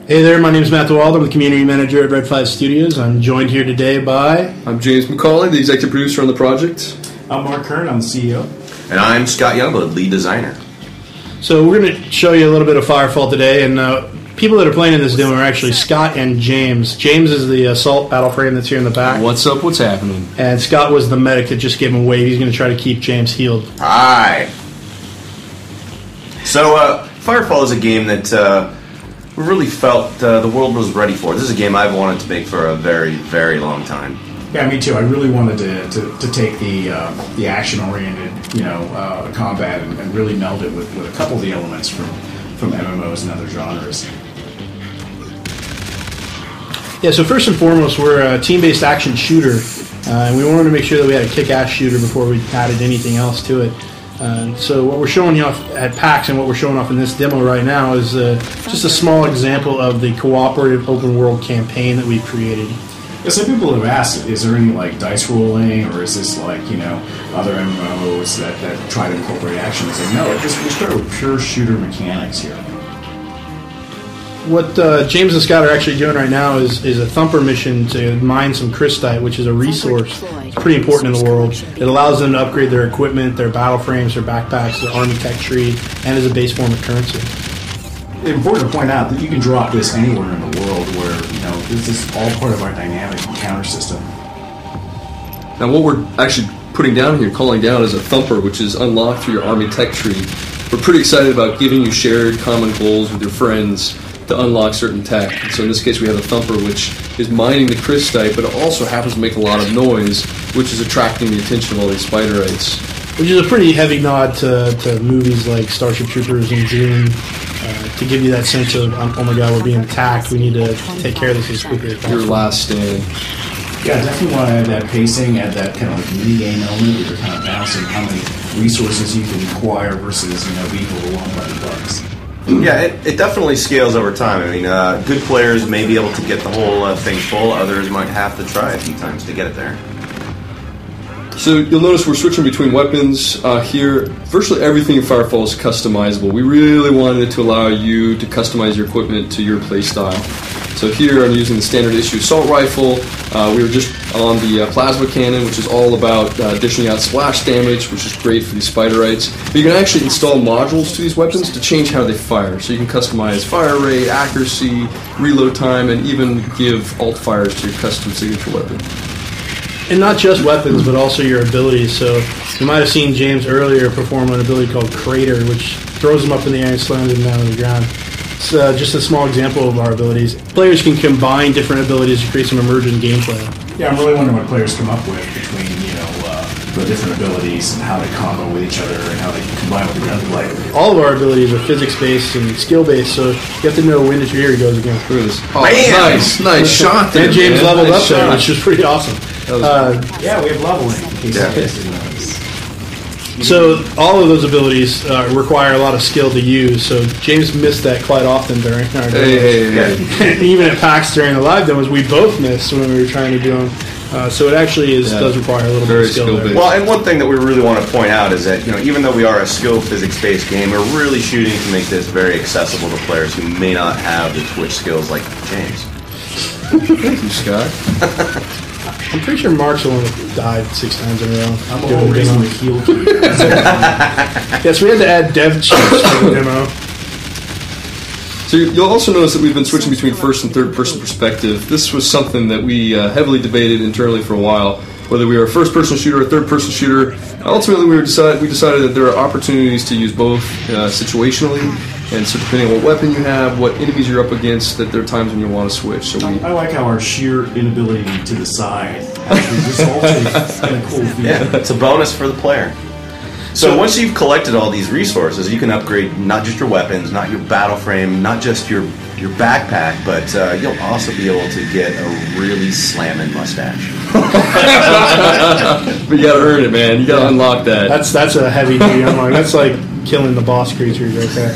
Hey there, my name is Matt DeWalder. I'm the community manager at Red 5 Studios. I'm joined here today by... I'm James McCauley, the executive producer on the project. I'm Mark Kern, I'm the CEO. And I'm Scott Youngblood, lead designer. So we're going to show you a little bit of Firefall today, and people that are playing in this demo are actually Scott and James. James is the assault battle frame that's here in the back. What's up, what's happening? And Scott was the medic that just gave him a wave. He's going to try to keep James healed. Hi. So, Firefall is a game that we really felt the world was ready for. This is a game I've wanted to make for a very, very long time. Yeah, me too. I really wanted to take the action-oriented, combat and really meld it with a couple of the elements from MMOs and other genres. Yeah, so first and foremost, we're a team-based action shooter, and we wanted to make sure that we had a kick-ass shooter before we added anything else to it. So what we're showing you off at PAX and what we're showing off in this demo right now is just a small example of the cooperative open-world campaign that we've created. Yeah, some people have asked, is there any dice rolling, or is this other MMOs that try to incorporate action? It's no, we start with pure shooter mechanics here. What James and Scott are actually doing right now is a thumper mission to mine some crystite, which is a resource. It's pretty important in the world. It allows them to upgrade their equipment, their battle frames, their backpacks, their army tech tree, and as a base form of currency. It's important to point out that you can drop this anywhere in the world where, this is all part of our dynamic encounter system. Now what we're actually putting down here, calling down, is a thumper, which is unlocked through your army tech tree. We're pretty excited about giving you shared common goals with your friends to unlock certain tech. And so in this case we have a thumper, which is mining the crystite, but it also happens to make a lot of noise, which is attracting the attention of all these spiderites. Which is a pretty heavy nod to movies like Starship Troopers and Dune, to give you that sense of, oh my god, we're being attacked, we need to take care of this as quickly as possible. Your last stand. Yeah, definitely want to add that pacing, add that kind of mini-game element where you're kind of balancing how many resources you can acquire versus, being overwhelmed by the bugs. Yeah, it definitely scales over time. I mean, good players may be able to get the whole thing full. Others might have to try a few times to get it there. So you'll notice we're switching between weapons here. Virtually everything in Firefall is customizable. We really wanted to allow you to customize your equipment to your playstyle. So here I'm using the standard issue assault rifle. We were just on the plasma cannon, which is all about dishing out splash damage, which is great for these spiderites. But you can actually install modules to these weapons to change how they fire. So you can customize fire rate, accuracy, reload time, and even give alt fires to your custom signature weapon. And not just weapons, but also your abilities. So you might have seen James earlier perform an ability called Crater, which throws him up in the air and slams him down on the ground. It's just a small example of our abilities. Players can combine different abilities to create some emergent gameplay. Yeah, I'm really wondering what players come up with between, the different abilities and how they combo with each other and how they combine with the gunplay. All of our abilities are physics-based and skill-based, so you have to know when to here he goes again. Look at this. Oh, Bam! nice shot there, And James man. leveled Nice up there, shot. which was pretty awesome. Yeah, we have leveling. In case Yeah. you guys didn't notice. So all of those abilities require a lot of skill to use, so James missed that quite often during our demos. Hey. Even at PAX during the live demos, we both missed when we were trying to do them. So it actually does require a little bit of skill there. Well, and one thing that we really want to point out is that, even though we are a skill physics-based game, we're really shooting to make this very accessible to players who may not have the Twitch skills like James. Thank you, Scott. I'm pretty sure Mark's the one that died 6 times in a row. I'm the whole reason the heal key. Yes, we had to add dev cheats for the demo. So you'll also notice that we've been switching between first and third person perspective. This was something that we heavily debated internally for a while, whether we were a first person shooter or a third person shooter. Ultimately, we decided that there are opportunities to use both situationally, and so depending on what weapon you have, what enemies you're up against, that there are times when you want to switch. So I like how our sheer inability to decide actually resulted in a cool feature. Yeah, it's a bonus for the player. So once you've collected all these resources, you can upgrade not just your weapons, not your battle frame, not just your backpack, but you'll also be able to get a really slamming mustache. But you gotta earn it, man. You gotta unlock that. That's a heavy duty unlock. That's like killing the boss creatures right there.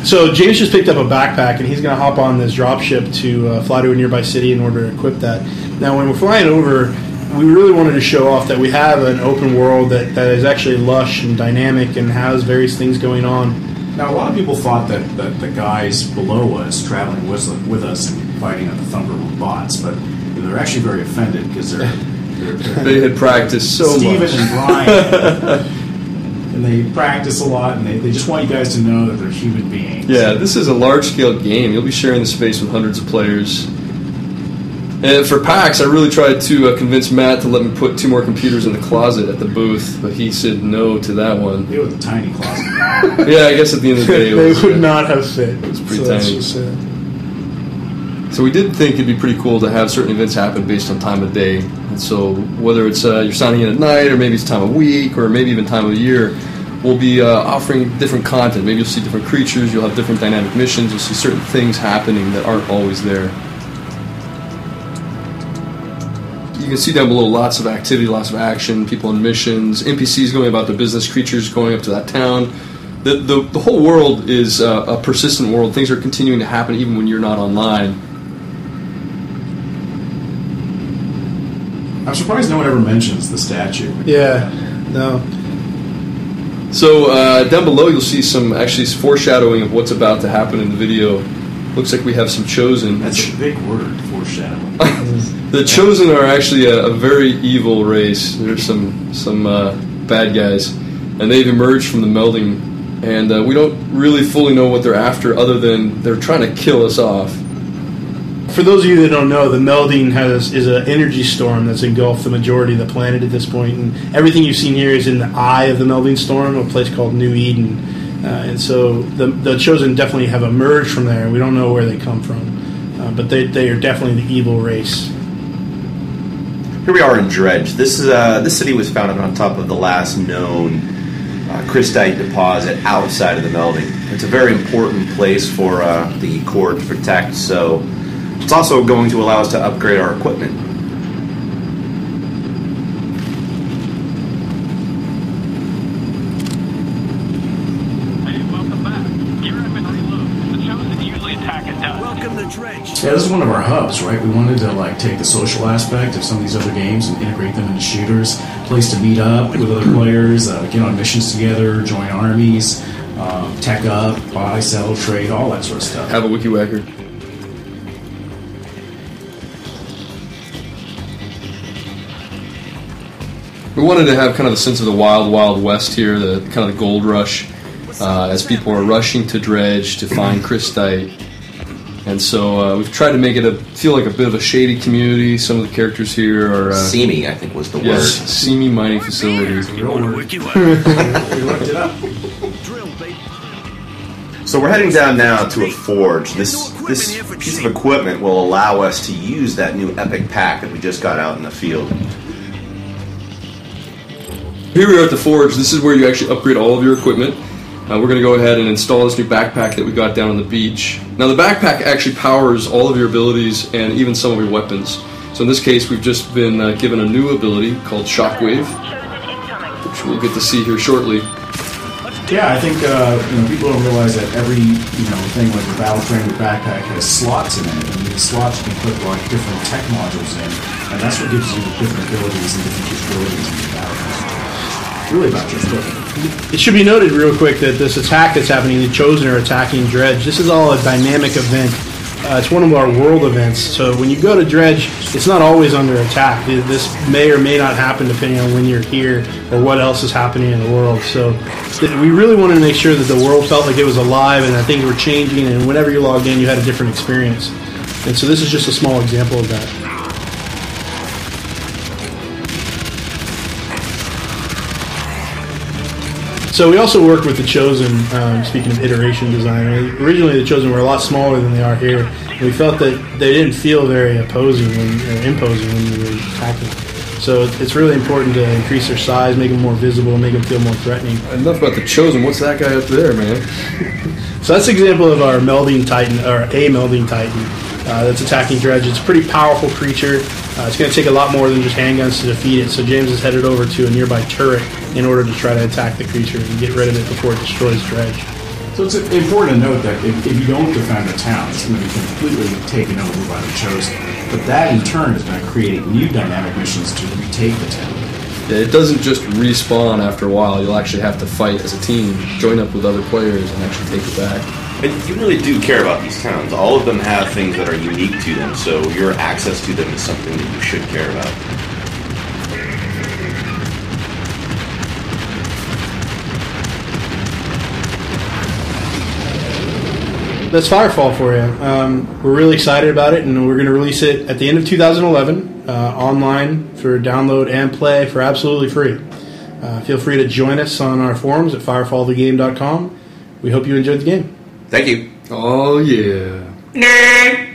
So James just picked up a backpack, and he's going to hop on this dropship to fly to a nearby city in order to equip that. Now, when we're flying over, we really wanted to show off that we have an open world that is actually lush and dynamic and has various things going on. Now, a lot of people thought that the guys below us, traveling with us and fighting on the Thumper were bots, but they're actually very offended because they had practiced so Steven much. and Brian, and they practice a lot, and they just want you guys to know that they're human beings. Yeah, this is a large-scale game. You'll be sharing the space with hundreds of players. And for PAX, I really tried to convince Matt to let me put 2 more computers in the closet at the booth, but he said no to that one. It was a tiny closet. Yeah, I guess at the end of the day, it They was, would not have fit. It was pretty That's tiny. just sad. So we did think it'd be pretty cool to have certain events happen based on time of day. And so whether it's you're signing in at night, or maybe it's time of week, or maybe even time of year, we'll be offering different content. Maybe you'll see different creatures, you'll have different dynamic missions, you'll see certain things happening that aren't always there. You can see down below lots of activity, lots of action, people on missions, NPCs going about their business, creatures going up to that town. The whole world is a persistent world. Things are continuing to happen even when you're not online. I'm surprised no one ever mentions the statue. Yeah, no. So down below you'll see some foreshadowing of what's about to happen in the video. Looks like we have some Chosen. That's a big word, foreshadowing. The Chosen are actually a very evil race. There's some bad guys, and they've emerged from the melding, and we don't really fully know what they're after, other than they're trying to kill us off. For those of you that don't know, the melding is an energy storm that's engulfed the majority of the planet at this point, and everything you've seen here is in the eye of the melding storm, a place called New Eden. And so the Chosen definitely have emerged from there. We don't know where they come from, but they are definitely the evil race. Here we are in Dredge. This city was founded on top of the last known crystite deposit outside of the melding. It's a very important place for the core to protect, so it's also going to allow us to upgrade our equipment. Yeah, this is one of our hubs, right? We wanted to take the social aspect of some of these other games and integrate them into shooters. Place to meet up with other players, get on missions together, join armies, tech up, buy, sell, trade, all that sort of stuff. Have a wiki whacker. We wanted to have kind of a sense of the wild, wild west here, the kind of the gold rush, as people are rushing to Dredge to find crystite. And so we've tried to make it feel like a bit of a shady community. Some of the characters here are... Seamy, I think was the word. Yes, seamy mining facilities. We looked it up. So we're heading down now to a forge. This piece of equipment will allow us to use that new epic pack that we just got out in the field. Here we are at the forge. This is where you actually upgrade all of your equipment. We're going to go ahead and install this new backpack that we got down on the beach. Now the backpack actually powers all of your abilities and even some of your weapons. So in this case we've just been given a new ability called Shockwave, which we'll get to see here shortly. Yeah, I think people don't realize that every thing like the battle frame or backpack has slots in it, and these slots you can put different tech modules in, and that's what gives you different abilities and different capabilities in your battle. Really about just looking. It should be noted real quick that this attack that's happening, the Chosen are attacking Dredge. This is all a dynamic event. It's one of our world events. So when you go to Dredge, it's not always under attack. This may or may not happen depending on when you're here or what else is happening in the world. So we really wanted to make sure that the world felt like it was alive and that things were changing, and whenever you logged in, you had a different experience. And so this is just a small example of that. So we also worked with the Chosen, speaking of iteration design. Originally the Chosen were a lot smaller than they are here. And we felt that they didn't feel very imposing when you were attacking. So it's really important to increase their size, make them more visible, make them feel more threatening. Enough about the Chosen. What's that guy up there, man? So that's an example of our melding titan, or a melding titan, that's attacking Dredge. It's a pretty powerful creature. It's going to take a lot more than just handguns to defeat it. So James is headed over to a nearby turret in order to try to attack the creature and get rid of it before it destroys Dredge. So it's important to note that if you don't defend a town, it's going to be completely taken over by the Chosen. But that in turn is going to create new dynamic missions to retake the town. Yeah, it doesn't just respawn after a while. You'll actually have to fight as a team, join up with other players, and actually take it back. But you really do care about these towns. All of them have things that are unique to them, so your access to them is something that you should care about. That's Firefall for you. We're really excited about it, and we're going to release it at the end of 2011 online for download and play for absolutely free. Feel free to join us on our forums at firefallthegame.com. We hope you enjoyed the game. Thank you. Oh, yeah. Nerd!